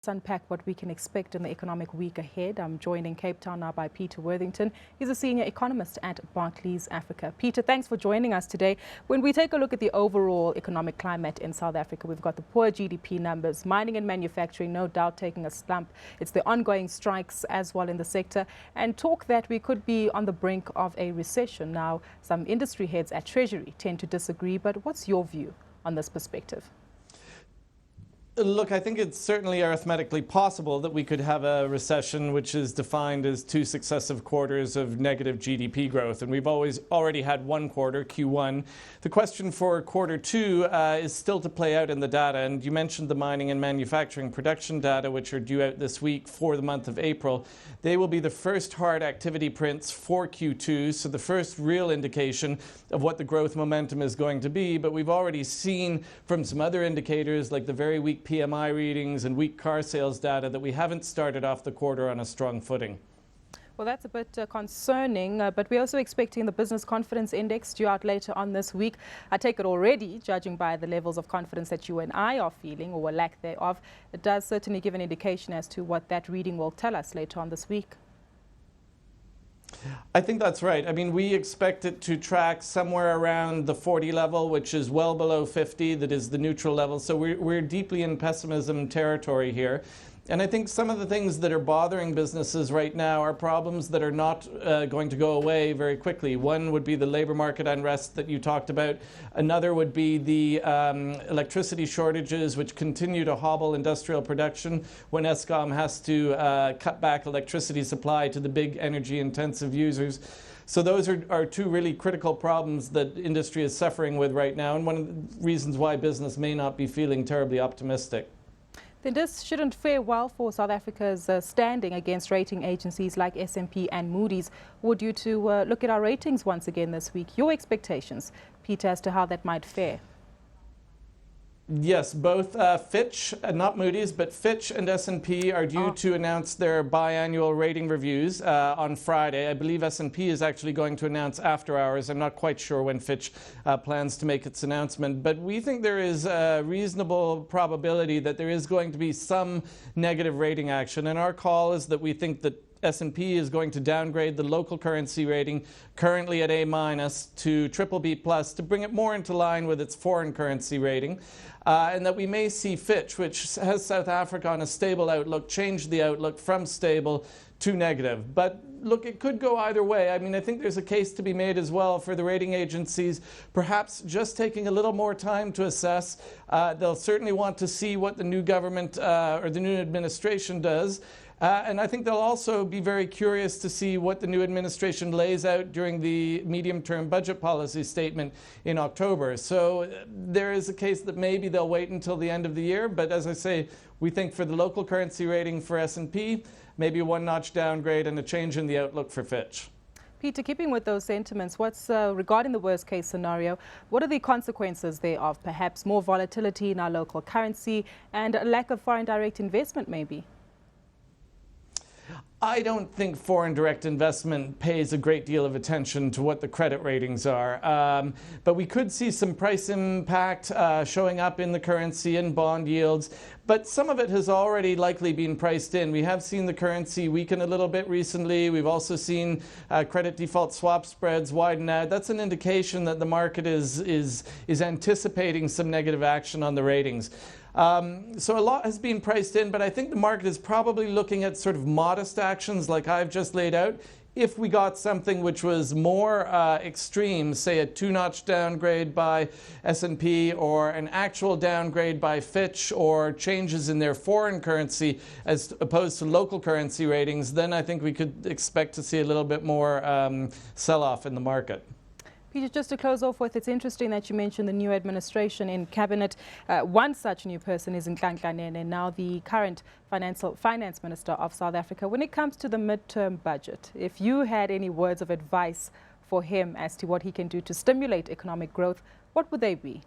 Let's unpack what we can expect in the economic week ahead. I'm joined in Cape Town now by Peter Worthington. He's a senior economist at Barclays Africa. Peter, thanks for joining us today. When we take a look at the overall economic climate in South Africa, we've got the poor GDP numbers, mining and manufacturing no doubt taking a slump. It's the ongoing strikes as well in the sector, and talk that we could be on the brink of a recession. Now, some industry heads at Treasury tend to disagree, but what's your view on this perspective? Look, I think it's certainly arithmetically possible that we could have a recession which is defined as 2 successive quarters of negative GDP growth. And we've already had one quarter, Q1. The question for quarter 2 is still to play out in the data. And you mentioned the mining and manufacturing production data, which are due out this week for the month of April. They will be the first hard activity prints for Q2, so the first real indication of what the growth momentum is going to be. But we've already seen from some other indicators, like the very weak PMI readings and weak car sales data, that we haven't started off the quarter on a strong footing. Well, that's a bit concerning, but we're also expecting the business confidence index due out later on this week. I take it already, judging by the levels of confidence that you and I are feeling, or a lack thereof, it does certainly give an indication as to what that reading will tell us later on this week. I think that's right. I mean, we expect it to track somewhere around the 40 level, which is well below 50, that is the neutral level. So we're deeply in pessimism territory here. And I think some of the things that are bothering businesses right now are problems that are not going to go away very quickly. One would be the labor market unrest that you talked about. Another would be the electricity shortages, which continue to hobble industrial production when Eskom has to cut back electricity supply to the big energy-intensive users. So those are two really critical problems that industry is suffering with right now, and one of the reasons why business may not be feeling terribly optimistic. Then this shouldn't fare well for South Africa's standing against rating agencies like S&P and Moody's. Would you to look at our ratings once again this week? Your expectations, Peter, as to how that might fare? Yes, both Fitch, not Moody's, but Fitch and S&P are due to announce their biannual rating reviews on Friday. I believe S&P is actually going to announce after hours. I'm not quite sure when Fitch plans to make its announcement, but we think there is a reasonable probability that there is going to be some negative rating action. And our call is that we think that S&P is going to downgrade the local currency rating, currently at A- to BBB+, to bring it more into line with its foreign currency rating. And that we may see Fitch, which has South Africa on a stable outlook, change the outlook from stable to negative. But look, it could go either way. I mean, I think there's a case to be made as well for the rating agencies, perhaps just taking a little more time to assess. They'll certainly want to see what the new government or the new administration does. And I think they'll also be very curious to see what the new administration lays out during the medium-term budget policy statement in October. So there is a case that maybe they'll wait until the end of the year. But as I say, we think for the local currency rating for S&P, maybe a one-notch downgrade and a change in the outlook for Fitch. Peter, keeping with those sentiments, what's regarding the worst-case scenario, what are the consequences thereof? Perhaps more volatility in our local currency and a lack of foreign direct investment, maybe? I don't think foreign direct investment pays a great deal of attention to what the credit ratings are. But we could see some price impact showing up in the currency and bond yields. But some of it has already likely been priced in. We have seen the currency weaken a little bit recently. We've also seen credit default swap spreads widen out. That's an indication that the market is anticipating some negative action on the ratings. So a lot has been priced in, but I think the market is probably looking at sort of modest actions like I've just laid out. If we got something which was more extreme, say a 2-notch downgrade by S&P or an actual downgrade by Fitch or changes in their foreign currency as opposed to local currency ratings, then I think we could expect to see a little bit more sell-off in the market. Peter, just to close off with, it's interesting that you mentioned the new administration in cabinet. One such new person is Nhlanhla Nene, now the current finance minister of South Africa. When it comes to the midterm budget, if you had any words of advice for him as to what he can do to stimulate economic growth, what would they be?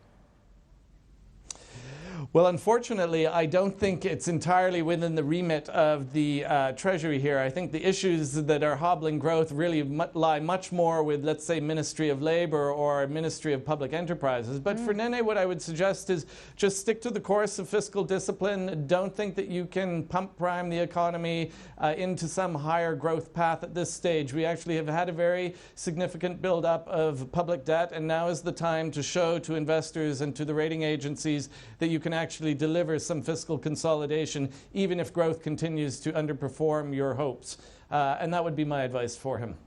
Well, unfortunately, I don't think it's entirely within the remit of the Treasury here. I think the issues that are hobbling growth really lie much more with, let's say, Ministry of Labour or Ministry of Public Enterprises. But for Nene, what I would suggest is just stick to the course of fiscal discipline. Don't think that you can pump prime the economy into some higher growth path at this stage. We actually have had a very significant build-up of public debt, and now is the time to show to investors and to the rating agencies that you can actually deliver some fiscal consolidation, even if growth continues to underperform your hopes. And that would be my advice for him.